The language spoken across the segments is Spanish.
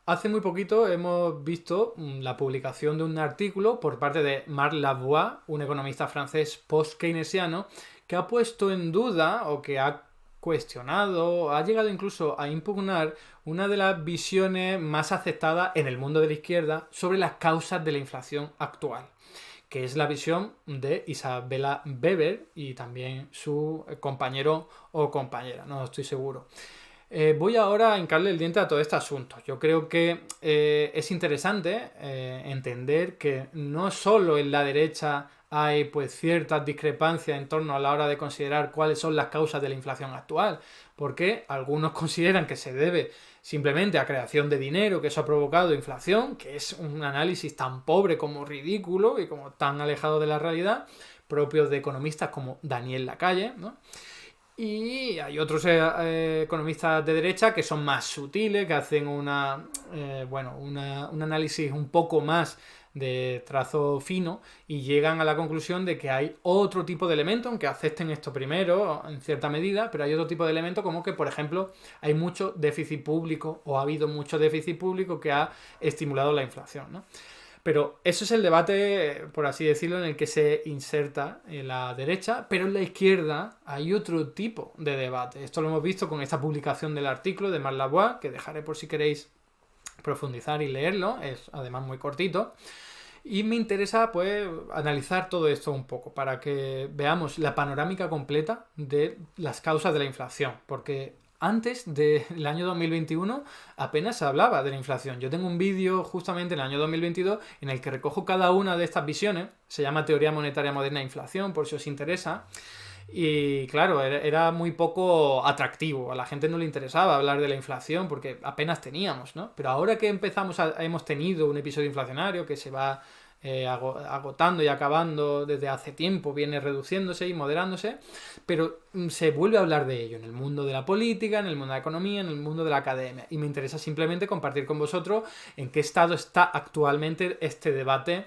Hace muy poquito hemos visto la publicación de un artículo por parte de Marc Lavoie, un economista francés post-keynesiano, que ha puesto en duda o que ha cuestionado, ha llegado incluso a impugnar una de las visiones más aceptadas en el mundo de la izquierda sobre las causas de la inflación actual, que es la visión de Isabella Weber y también su compañero o compañera, no estoy seguro. Voy ahora a hincarle el diente a todo este asunto. Yo creo que es interesante entender que no solo en la derecha hay pues ciertas discrepancias en torno a la hora de considerar cuáles son las causas de la inflación actual, porque algunos consideran que se debe simplemente a creación de dinero, que eso ha provocado inflación, que es un análisis tan pobre como ridículo y como tan alejado de la realidad, propios de economistas como Daniel Lacalle, ¿no? Y hay otros economistas de derecha que son más sutiles, que hacen un análisis un poco más de trazo fino y llegan a la conclusión de que hay otro tipo de elementos, aunque acepten esto primero en cierta medida, pero hay otro tipo de elementos como que, por ejemplo, hay mucho déficit público o ha habido mucho déficit público que ha estimulado la inflación, ¿no? Pero eso es el debate, por así decirlo, en el que se inserta en la derecha, pero en la izquierda hay otro tipo de debate. Esto lo hemos visto con esta publicación del artículo de Marc Lavoie, que dejaré por si queréis profundizar y leerlo, es además muy cortito. Y me interesa pues analizar todo esto un poco para que veamos la panorámica completa de las causas de la inflación, porque antes del año 2021 apenas se hablaba de la inflación. Yo tengo un vídeo justamente en el año 2022 en el que recojo cada una de estas visiones, se llama Teoría Monetaria Moderna e Inflación, por si os interesa. Y claro, era muy poco atractivo, a la gente no le interesaba hablar de la inflación porque apenas teníamos, ¿no? Pero ahora que hemos tenido un episodio inflacionario que se va agotando y acabando desde hace tiempo, viene reduciéndose y moderándose, pero se vuelve a hablar de ello en el mundo de la política, en el mundo de la economía, en el mundo de la academia. Y me interesa simplemente compartir con vosotros en qué estado está actualmente este debate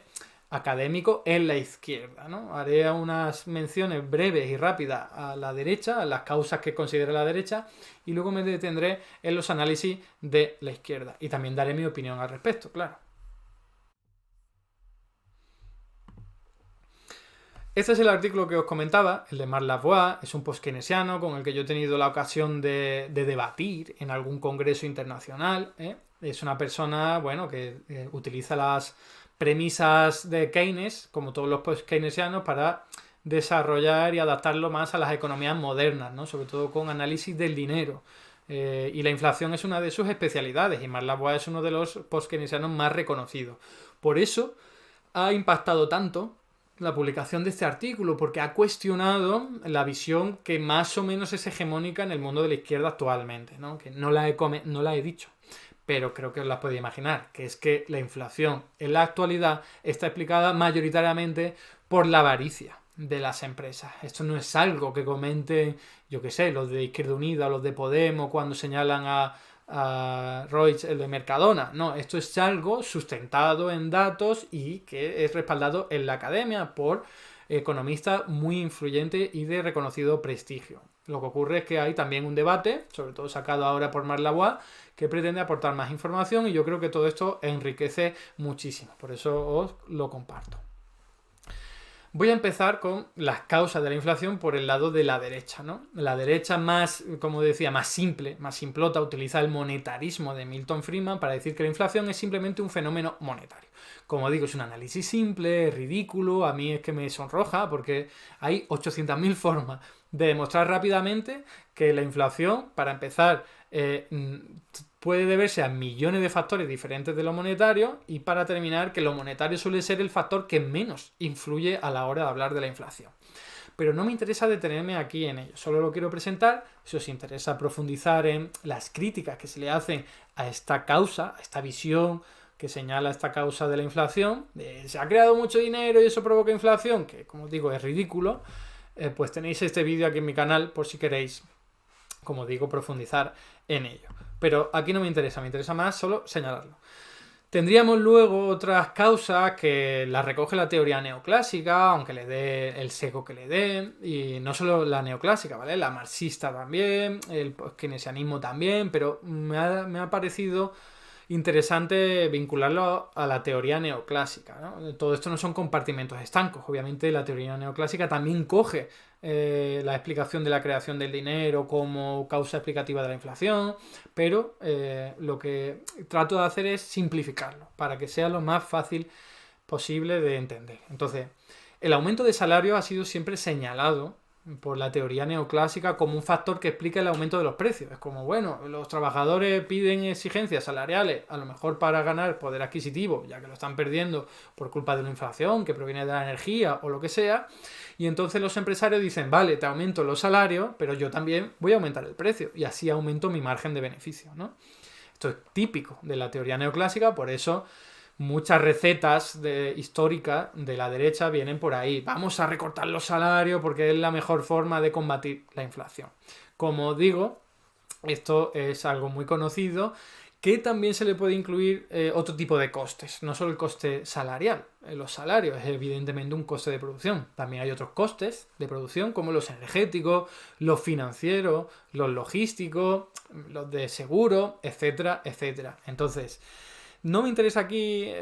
académico en la izquierda, ¿no? Haré unas menciones breves y rápidas a la derecha, a las causas que considera la derecha, y luego me detendré en los análisis de la izquierda. Y también daré mi opinión al respecto, claro. Este es el artículo que os comentaba, el de Marc Lavoie, es un post-keynesiano con el que yo he tenido la ocasión de debatir en algún congreso internacional. Es una persona, bueno, que utiliza las premisas de Keynes, como todos los post-keynesianos, para desarrollar y adaptarlo más a las economías modernas, ¿no? Sobre todo con análisis del dinero. Y la inflación es una de sus especialidades y Marc Lavoie es uno de los post-keynesianos más reconocidos. Por eso ha impactado tanto la publicación de este artículo, porque ha cuestionado la visión que más o menos es hegemónica en el mundo de la izquierda actualmente, ¿no? Que no la he dicho, pero creo que os la podéis imaginar, que es que la inflación en la actualidad está explicada mayoritariamente por la avaricia de las empresas. Esto no es algo que comenten, yo qué sé, los de Izquierda Unida o los de Podemos cuando señalan a Reuters, el de Mercadona. No, esto es algo sustentado en datos y que es respaldado en la academia por economistas muy influyentes y de reconocido prestigio. Lo que ocurre es que hay también un debate, sobre todo sacado ahora por Marc Lavoie, que pretende aportar más información y yo creo que todo esto enriquece muchísimo. Por eso os lo comparto. Voy a empezar con las causas de la inflación por el lado de la derecha, ¿no? La derecha más, como decía, más simple, más simplota, utiliza el monetarismo de Milton Friedman para decir que la inflación es simplemente un fenómeno monetario. Como digo, es un análisis simple, es ridículo, a mí es que me sonroja porque hay 800.000 formas de demostrar rápidamente que la inflación, para empezar, puede deberse a millones de factores diferentes de lo monetario y para terminar que lo monetario suele ser el factor que menos influye a la hora de hablar de la inflación. Pero no me interesa detenerme aquí en ello, solo lo quiero presentar. Si os interesa profundizar en las críticas que se le hacen a esta causa, a esta visión que señala esta causa de la inflación, se ha creado mucho dinero y eso provoca inflación, que como digo es ridículo, pues tenéis este vídeo aquí en mi canal por si queréis, como digo, profundizar en ello. Pero aquí no me interesa más solo señalarlo. Tendríamos luego otras causas que las recoge la teoría neoclásica, aunque le dé el sesgo que le dé, y no solo la neoclásica, ¿vale? La marxista también, el keynesianismo también, pero me ha parecido interesante vincularlo a la teoría neoclásica, ¿no? Todo esto no son compartimentos estancos. Obviamente la teoría neoclásica también coge la explicación de la creación del dinero como causa explicativa de la inflación, pero lo que trato de hacer es simplificarlo para que sea lo más fácil posible de entender. Entonces, el aumento de salario ha sido siempre señalado por la teoría neoclásica como un factor que explica el aumento de los precios. Es como, bueno, los trabajadores piden exigencias salariales, a lo mejor para ganar poder adquisitivo, ya que lo están perdiendo por culpa de una inflación que proviene de la energía o lo que sea, y entonces los empresarios dicen, vale, te aumento los salarios, pero yo también voy a aumentar el precio, y así aumento mi margen de beneficio, ¿no? Esto es típico de la teoría neoclásica, por eso muchas recetas históricas de la derecha vienen por ahí. Vamos a recortar los salarios porque es la mejor forma de combatir la inflación. Como digo, esto es algo muy conocido que también se le puede incluir otro tipo de costes, no solo el coste salarial. Los salarios es evidentemente un coste de producción. También hay otros costes de producción como los energéticos, los financieros, los logísticos, los de seguro, etcétera, etcétera. Entonces, no me interesa aquí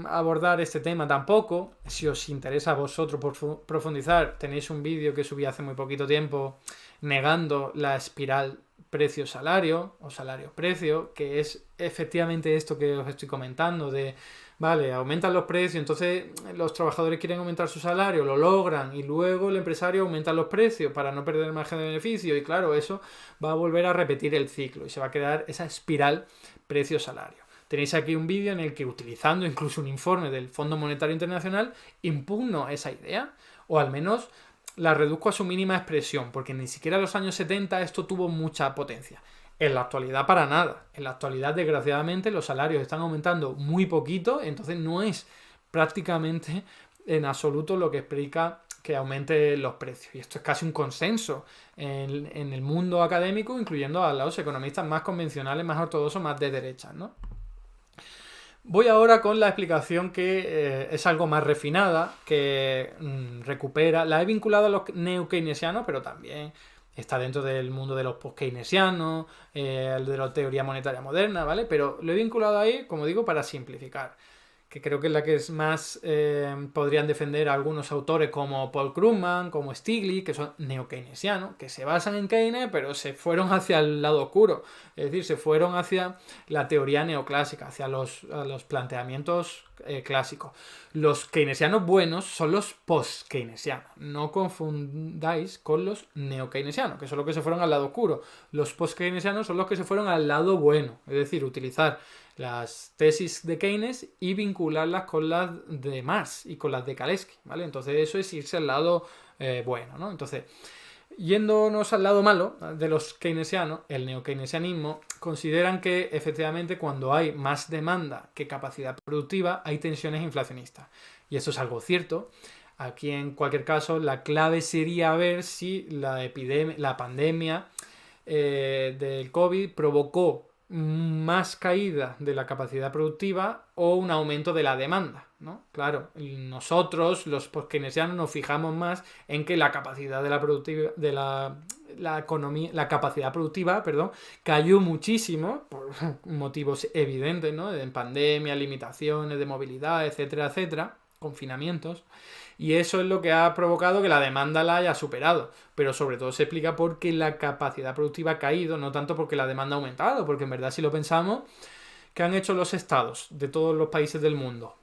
abordar este tema tampoco. Si os interesa a vosotros profundizar, tenéis un vídeo que subí hace muy poquito tiempo negando la espiral precio-salario o salario-precio, que es efectivamente esto que os estoy comentando de, vale, aumentan los precios, entonces los trabajadores quieren aumentar su salario, lo logran y luego el empresario aumenta los precios para no perder el margen de beneficio y claro, eso va a volver a repetir el ciclo y se va a crear esa espiral precio-salario. Tenéis aquí un vídeo en el que, utilizando incluso un informe del Fondo Monetario Internacional, impugno esa idea, o al menos la reduzco a su mínima expresión, porque ni siquiera en los años 70 esto tuvo mucha potencia. En la actualidad para nada. En la actualidad, desgraciadamente, los salarios están aumentando muy poquito, entonces no es prácticamente en absoluto lo que explica que aumente los precios. Y esto es casi un consenso en el mundo académico, incluyendo a los economistas más convencionales, más ortodoxos, más de derecha, ¿no? Voy ahora con la explicación que es algo más refinada, que recupera, la he vinculado a los neo-keynesianos, pero también está dentro del mundo de los post-keynesianos, el de la teoría monetaria moderna, ¿vale? Pero lo he vinculado ahí, como digo, para simplificar, que creo que es la que es más podrían defender algunos autores como Paul Krugman, como Stiglitz, que son neo-keynesianos, que se basan en Keynes, pero se fueron hacia el lado oscuro, es decir, se fueron hacia la teoría neoclásica, hacia los planteamientos clásicos. Los keynesianos buenos son los post-keynesianos, no confundáis con los neo-keynesianos, que son los que se fueron al lado oscuro. Los post-keynesianos son los que se fueron al lado bueno, es decir, utilizar las tesis de Keynes y vincularlas con las de Marx y con las de Kalecki, ¿vale? Entonces eso es irse al lado bueno, ¿no? Entonces, yéndonos al lado malo de los keynesianos, el neokeynesianismo, consideran que efectivamente cuando hay más demanda que capacidad productiva hay tensiones inflacionistas. Y eso es algo cierto. Aquí en cualquier caso la clave sería ver si la pandemia del COVID provocó más caída de la capacidad productiva o un aumento de la demanda, ¿no? Claro, nosotros, los keynesianos, nos fijamos más en que la capacidad de la economía, la capacidad productiva, perdón, cayó muchísimo por motivos evidentes, ¿no? En pandemia, limitaciones de movilidad, etcétera, etcétera, confinamientos. Y eso es lo que ha provocado que la demanda la haya superado. Pero sobre todo se explica porque la capacidad productiva ha caído, no tanto porque la demanda ha aumentado. Porque en verdad, si lo pensamos, ¿qué han hecho los estados de todos los países del mundo?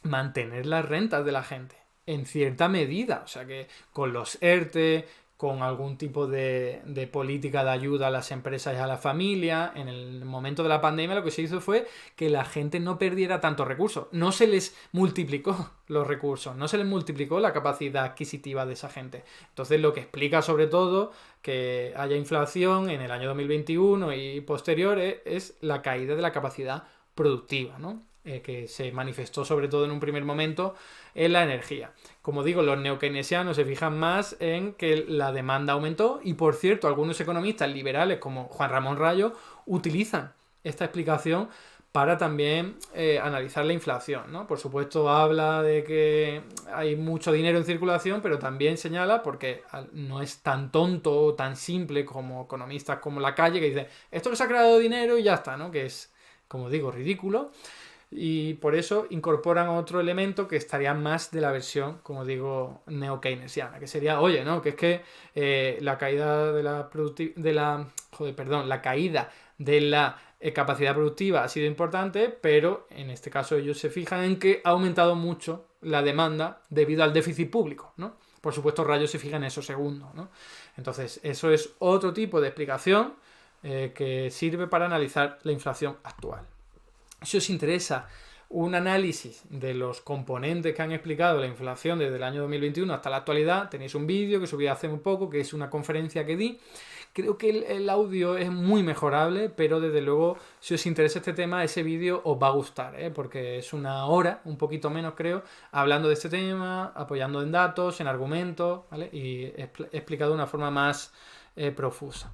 Mantener las rentas de la gente, en cierta medida. O sea que con los ERTE, con algún tipo de política de ayuda a las empresas y a la familia, en el momento de la pandemia lo que se hizo fue que la gente no perdiera tantos recursos. No se les multiplicó los recursos, no se les multiplicó la capacidad adquisitiva de esa gente. Entonces lo que explica sobre todo que haya inflación en el año 2021 y posterior es la caída de la capacidad productiva, ¿no? Que se manifestó sobre todo en un primer momento en la energía. Como digo, los neokeynesianos se fijan más en que la demanda aumentó y, por cierto, algunos economistas liberales como Juan Ramón Rayo utilizan esta explicación para también analizar la inflación, ¿no? Por supuesto habla de que hay mucho dinero en circulación, pero también señala, porque no es tan tonto o tan simple como economistas como Lacalle, que dice, esto que se ha creado dinero y ya está, ¿no? Que es como digo, ridículo. Y por eso incorporan otro elemento que estaría más de la versión, como digo, neo-keynesiana, que sería, oye, ¿no? Que es que la caída de la caída de la capacidad productiva ha sido importante, pero en este caso ellos se fijan en que ha aumentado mucho la demanda debido al déficit público, ¿no? Por supuesto, Rayo se fija en eso segundo, ¿no? Entonces, eso es otro tipo de explicación que sirve para analizar la inflación actual. Si os interesa un análisis de los componentes que han explicado la inflación desde el año 2021 hasta la actualidad, tenéis un vídeo que subí hace muy poco, que es una conferencia que di. Creo que el audio es muy mejorable, pero desde luego, si os interesa este tema, ese vídeo os va a gustar, porque es una hora, un poquito menos creo, hablando de este tema, apoyando en datos, en argumentos, ¿vale? Y explicado de una forma más profusa.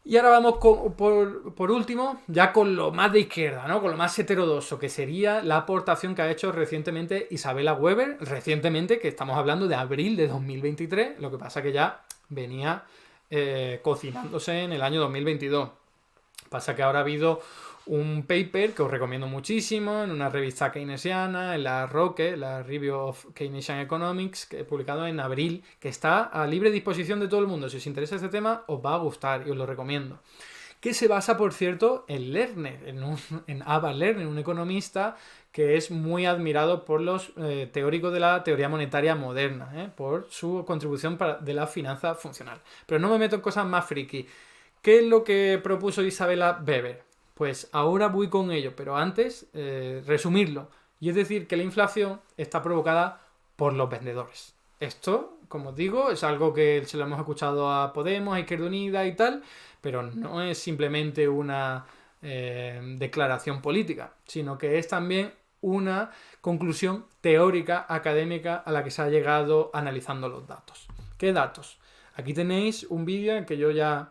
Y ahora vamos por último, ya con lo más de izquierda, ¿no? Con lo más heterodoxo, que sería la aportación que ha hecho recientemente Isabella Weber, recientemente, que estamos hablando de abril de 2023, lo que pasa que ya venía cocinándose en el año 2022. Pasa que ahora ha habido un paper que os recomiendo muchísimo en una revista keynesiana, en la ROCE, la Review of Keynesian Economics, que he publicado en abril, que está a libre disposición de todo el mundo. Si os interesa este tema, os va a gustar y os lo recomiendo. Que se basa, por cierto, en Lerner, en Ava Lerner, un economista que es muy admirado por los teóricos de la teoría monetaria moderna, por su contribución de la finanza funcional. Pero no me meto en cosas más friki. ¿Qué es lo que propuso Isabella Weber? Pues ahora voy con ello, pero antes resumirlo. Y es decir, que la inflación está provocada por los vendedores. Esto, como os digo, es algo que se lo hemos escuchado a Podemos, a Izquierda Unida y tal, pero no es simplemente una declaración política, sino que es también una conclusión teórica, académica, a la que se ha llegado analizando los datos. ¿Qué datos? Aquí tenéis un vídeo en que yo ya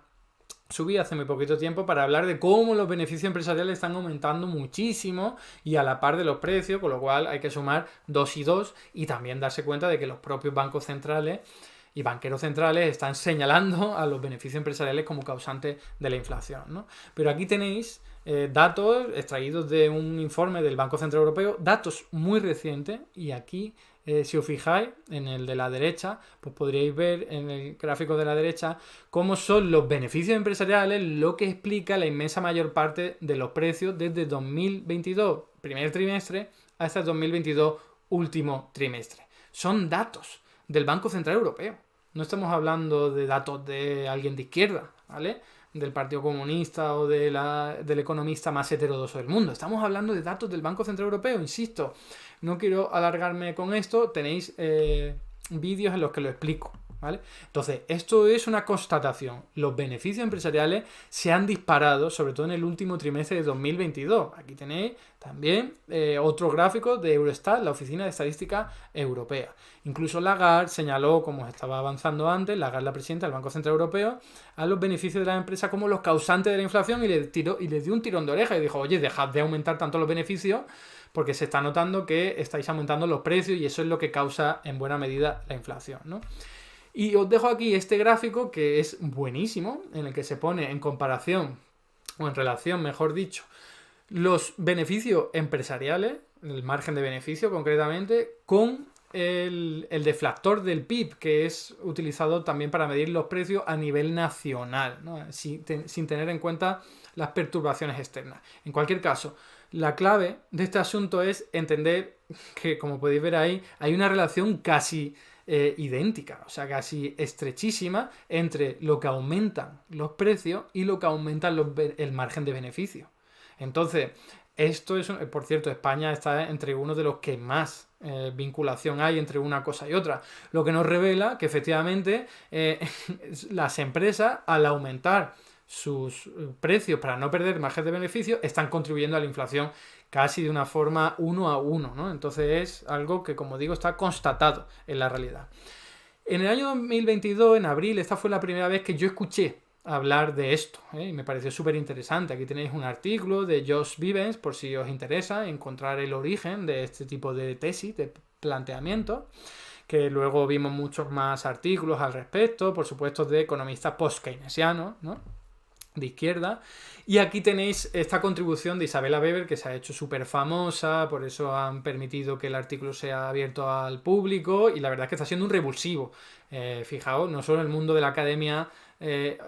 subí hace muy poquito tiempo para hablar de cómo los beneficios empresariales están aumentando muchísimo y a la par de los precios, con lo cual hay que sumar 2 y 2 y también darse cuenta de que los propios bancos centrales y banqueros centrales están señalando a los beneficios empresariales como causantes de la inflación, ¿no? Pero aquí tenéis datos extraídos de un informe del Banco Central Europeo, datos muy recientes, y aquí si os fijáis en el de la derecha, pues podríais ver en el gráfico de la derecha cómo son los beneficios empresariales, lo que explica la inmensa mayor parte de los precios desde 2022, primer trimestre, hasta 2022, último trimestre. Son datos del Banco Central Europeo. No estamos hablando de datos de alguien de izquierda, ¿vale? Del Partido Comunista o del economista más heterodoxo del mundo. Estamos hablando de datos del Banco Central Europeo, insisto. No quiero alargarme con esto, tenéis vídeos en los que lo explico, ¿vale? Entonces, esto es una constatación. Los beneficios empresariales se han disparado, sobre todo en el último trimestre de 2022. Aquí tenéis también otro gráfico de Eurostat, la Oficina de Estadística Europea. Incluso Lagarde señaló, como estaba avanzando antes, Lagarde, la presidenta del Banco Central Europeo, a los beneficios de la empresa como los causantes de la inflación y les dio un tirón de oreja y dijo, oye, dejad de aumentar tanto los beneficios porque se está notando que estáis aumentando los precios y eso es lo que causa en buena medida la inflación, ¿no? Y os dejo aquí este gráfico que es buenísimo, en el que se pone en comparación, o en relación, mejor dicho, los beneficios empresariales, el margen de beneficio concretamente, con el deflactor del PIB, que es utilizado también para medir los precios a nivel nacional, ¿no? sin tener en cuenta las perturbaciones externas. En cualquier caso, la clave de este asunto es entender que, como podéis ver ahí, hay una relación casi idéntica, o sea, casi estrechísima entre lo que aumentan los precios y lo que aumentan el margen de beneficio. Entonces, esto es, por cierto, España está entre uno de los que más vinculación hay entre una cosa y otra, lo que nos revela que efectivamente las empresas, al aumentar sus precios para no perder margen de beneficio, están contribuyendo a la inflación casi de una forma 1 a 1, ¿no? Entonces es algo que, como digo, está constatado en la realidad. En el año 2022, en abril, esta fue la primera vez que yo escuché hablar de esto, y me pareció súper interesante. Aquí tenéis un artículo de Josh Vivens, por si os interesa encontrar el origen de este tipo de tesis, de planteamiento, que luego vimos muchos más artículos al respecto, por supuesto de economistas post-keynesianos, ¿no? de izquierda. Y aquí tenéis esta contribución de Isabella Weber, que se ha hecho súper famosa, por eso han permitido que el artículo sea abierto al público, y la verdad es que está siendo un revulsivo. Fijaos, no solo en el mundo de la academia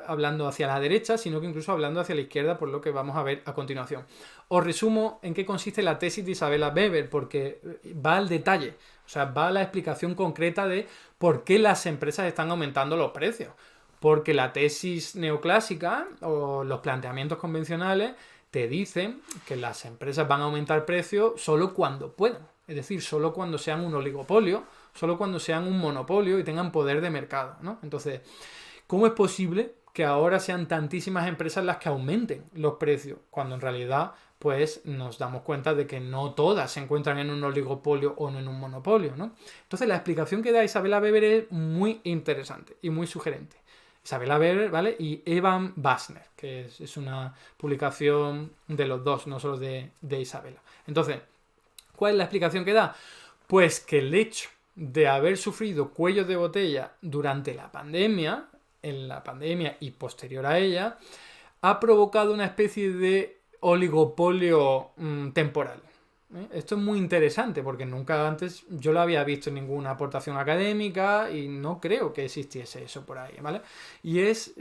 hablando hacia la derecha, sino que incluso hablando hacia la izquierda, por lo que vamos a ver a continuación. Os resumo en qué consiste la tesis de Isabella Weber, porque va al detalle, o sea, va a la explicación concreta de por qué las empresas están aumentando los precios. Porque la tesis neoclásica o los planteamientos convencionales te dicen que las empresas van a aumentar precios solo cuando puedan. Es decir, solo cuando sean un oligopolio, solo cuando sean un monopolio y tengan poder de mercado, ¿no? Entonces, ¿cómo es posible que ahora sean tantísimas empresas las que aumenten los precios? Cuando en realidad, pues nos damos cuenta de que no todas se encuentran en un oligopolio o no en un monopolio, ¿no? Entonces, la explicación que da Isabella Weber es muy interesante y muy sugerente. Isabella Weber, ¿vale? Y Evan Bassner, que es una publicación de los dos, no solo de Isabella. Entonces, ¿cuál es la explicación que da? Pues que el hecho de haber sufrido cuellos de botella durante la pandemia, en la pandemia y posterior a ella, ha provocado una especie de oligopolio temporal. Esto es muy interesante porque nunca antes yo lo había visto en ninguna aportación académica y no creo que existiese eso por ahí, ¿vale? Y es,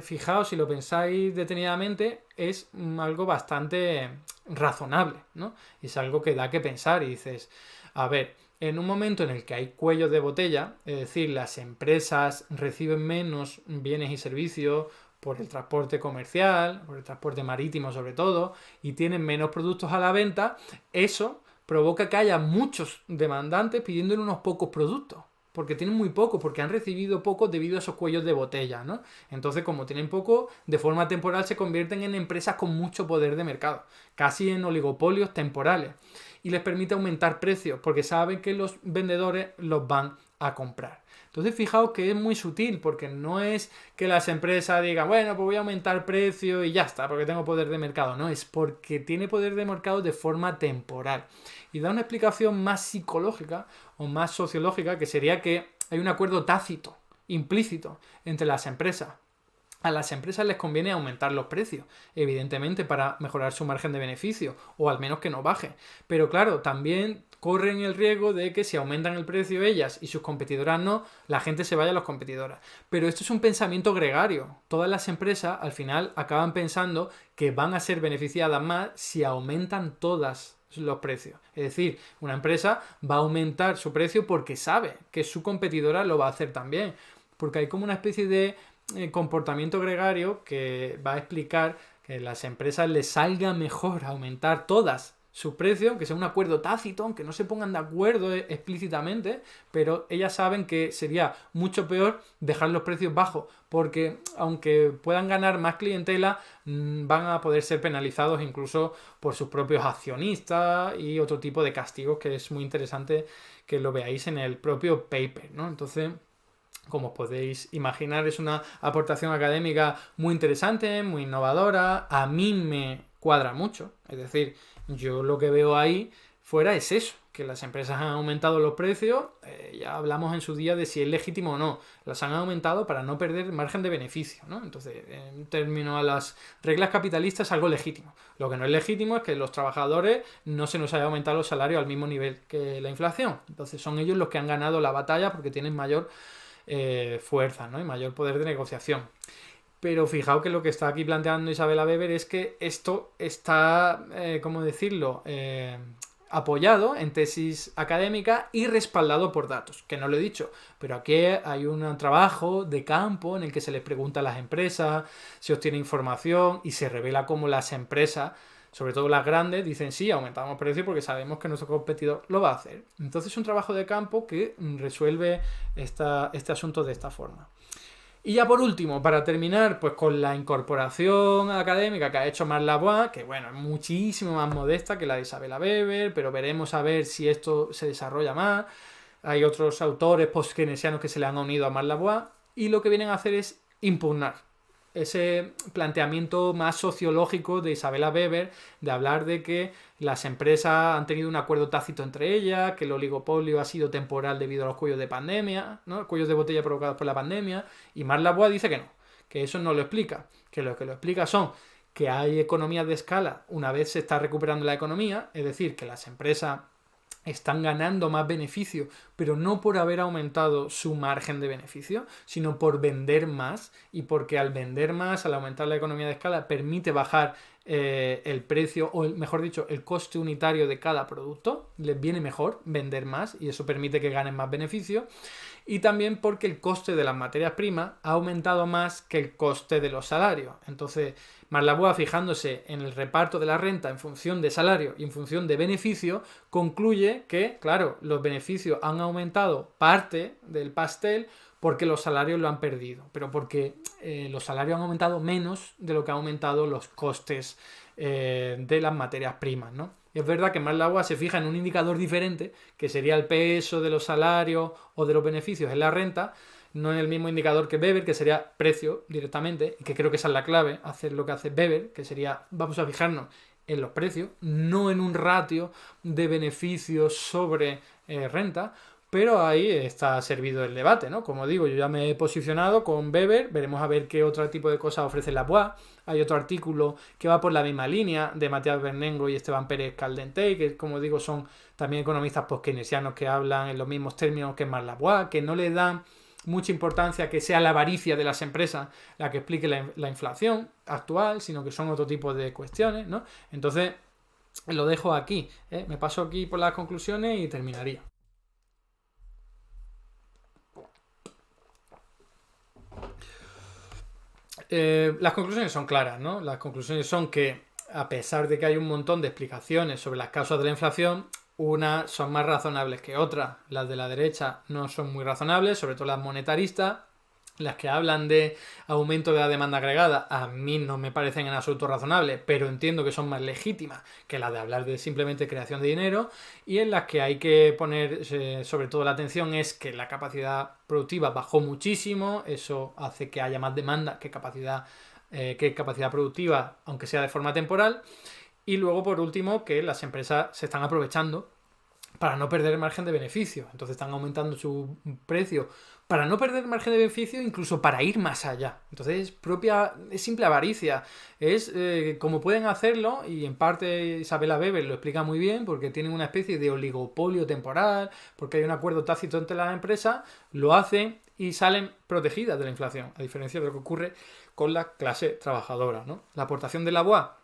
fijaos, si lo pensáis detenidamente, es algo bastante razonable, ¿no? Y es algo que da que pensar y dices, a ver, en un momento en el que hay cuellos de botella, es decir, las empresas reciben menos bienes y servicios por el transporte comercial, por el transporte marítimo sobre todo, y tienen menos productos a la venta, eso provoca que haya muchos demandantes pidiéndole unos pocos productos, porque tienen muy poco, porque han recibido poco debido a esos cuellos de botella, ¿no? Entonces, como tienen poco, de forma temporal se convierten en empresas con mucho poder de mercado, casi en oligopolios temporales, y les permite aumentar precios, porque saben que los vendedores los van a comprar. Entonces, fijaos que es muy sutil, porque no es que las empresas digan, bueno, pues voy a aumentar precio y ya está, porque tengo poder de mercado. No, es porque tiene poder de mercado de forma temporal. Y da una explicación más psicológica o más sociológica, que sería que hay un acuerdo tácito, implícito, entre las empresas. A las empresas les conviene aumentar los precios, evidentemente, para mejorar su margen de beneficio, o al menos que no baje. Pero claro, también corren el riesgo de que si aumentan el precio ellas y sus competidoras no, la gente se vaya a las competidoras. Pero esto es un pensamiento gregario. Todas las empresas al final acaban pensando que van a ser beneficiadas más si aumentan todas los precios. Es decir, una empresa va a aumentar su precio porque sabe que su competidora lo va a hacer también. Porque hay como una especie de comportamiento gregario que va a explicar que a las empresas les salga mejor aumentar todas su precio, aunque sea un acuerdo tácito, aunque no se pongan de acuerdo explícitamente, pero ellas saben que sería mucho peor dejar los precios bajos, porque aunque puedan ganar más clientela, van a poder ser penalizados incluso por sus propios accionistas y otro tipo de castigos, que es muy interesante que lo veáis en el propio paper, ¿no? Entonces, como os podéis imaginar, es una aportación académica muy interesante, muy innovadora. A mí me cuadra mucho. Es decir, yo lo que veo ahí fuera es eso, que las empresas han aumentado los precios. Ya hablamos en su día de si es legítimo o no. Las han aumentado para no perder margen de beneficio, ¿no? Entonces, en términos a las reglas capitalistas, es algo legítimo. Lo que no es legítimo es que los trabajadores no se nos haya aumentado los salarios al mismo nivel que la inflación. Entonces, son ellos los que han ganado la batalla porque tienen mayor fuerza, ¿no? Y mayor poder de negociación. Pero fijaos que lo que está aquí planteando Isabella Weber es que esto está, ¿cómo decirlo?, apoyado en tesis académica y respaldado por datos, que no lo he dicho, pero aquí hay un trabajo de campo en el que se les pregunta a las empresas, se obtiene información y se revela cómo las empresas, sobre todo las grandes, dicen sí, aumentamos precio porque sabemos que nuestro competidor lo va a hacer. Entonces es un trabajo de campo que resuelve este asunto de esta forma. Y ya por último, para terminar, pues con la incorporación académica que ha hecho Marc Lavoie, que bueno, es muchísimo más modesta que la de Isabella Weber, pero veremos a ver si esto se desarrolla más. Hay otros autores post-keynesianos que se le han unido a Marc Lavoie, y lo que vienen a hacer es impugnar ese planteamiento más sociológico de Isabella Weber, de hablar de que las empresas han tenido un acuerdo tácito entre ellas, que el oligopolio ha sido temporal debido a los cuellos de pandemia, ¿no? Cuellos de botella provocados por la pandemia, y Marc Lavoie dice que no, que eso no lo explica, que lo explica son que hay economías de escala una vez se está recuperando la economía, es decir, que las empresas están ganando más beneficio, pero no por haber aumentado su margen de beneficio, sino por vender más, y porque al vender más, al aumentar la economía de escala, permite bajar el precio, o mejor dicho, el coste unitario de cada producto, les viene mejor vender más y eso permite que ganen más beneficio. Y también porque el coste de las materias primas ha aumentado más que el coste de los salarios. Entonces, Marlaboa, fijándose en el reparto de la renta en función de salario y en función de beneficio, concluye que, claro, los beneficios han aumentado parte del pastel porque los salarios lo han perdido, pero porque los salarios han aumentado menos de lo que han aumentado los costes de las materias primas, ¿no? Y es verdad que Marlaboa se fija en un indicador diferente, que sería el peso de los salarios o de los beneficios en la renta, no en el mismo indicador que Weber, que sería precio directamente, y que creo que esa es la clave, hacer lo que hace Weber, que sería, vamos a fijarnos en los precios, no en un ratio de beneficios sobre renta, pero ahí está servido el debate, ¿no? Como digo, yo ya me he posicionado con Weber, veremos a ver qué otro tipo de cosas ofrece la BOA. Hay otro artículo que va por la misma línea de Matías Bernengo y Esteban Pérez Caldentey, que como digo son también economistas post-keynesianos que hablan en los mismos términos que Marlaboa, que no le dan mucha importancia que sea la avaricia de las empresas la que explique la inflación actual, sino que son otro tipo de cuestiones, ¿no? Entonces, lo dejo aquí, ¿eh? Me paso aquí por las conclusiones y terminaría. Las conclusiones son claras, ¿no? Las conclusiones son que, a pesar de que hay un montón de explicaciones sobre las causas de la inflación, unas son más razonables que otras. Las de la derecha no son muy razonables, sobre todo las monetaristas. Las que hablan de aumento de la demanda agregada a mí no me parecen en absoluto razonables, pero entiendo que son más legítimas que las de hablar de simplemente creación de dinero, y en las que hay que poner sobre todo la atención es que la capacidad productiva bajó muchísimo, eso hace que haya más demanda que capacidad productiva, aunque sea de forma temporal, y luego por último que las empresas se están aprovechando para no perder el margen de beneficio, entonces están aumentando su precio para no perder margen de beneficio, incluso para ir más allá. Entonces es simple avaricia, es como pueden hacerlo, y en parte Isabella Weber lo explica muy bien, porque tienen una especie de oligopolio temporal, porque hay un acuerdo tácito entre las empresas, lo hacen y salen protegidas de la inflación, a diferencia de lo que ocurre con la clase trabajadora, ¿no? La aportación de la BOA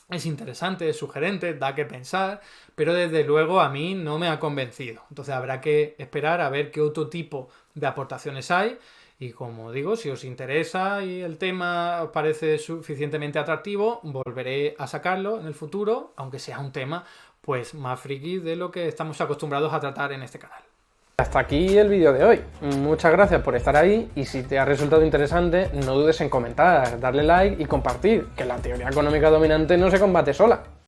es interesante, es sugerente, da que pensar, pero desde luego a mí no me ha convencido. Entonces habrá que esperar a ver qué otro tipo de aportaciones hay. Y como digo, si os interesa y el tema os parece suficientemente atractivo, volveré a sacarlo en el futuro, aunque sea un tema pues más friki de lo que estamos acostumbrados a tratar en este canal. Hasta aquí el vídeo de hoy. Muchas gracias por estar ahí, y si te ha resultado interesante, no dudes en comentar, darle like y compartir, que la teoría económica dominante no se combate sola.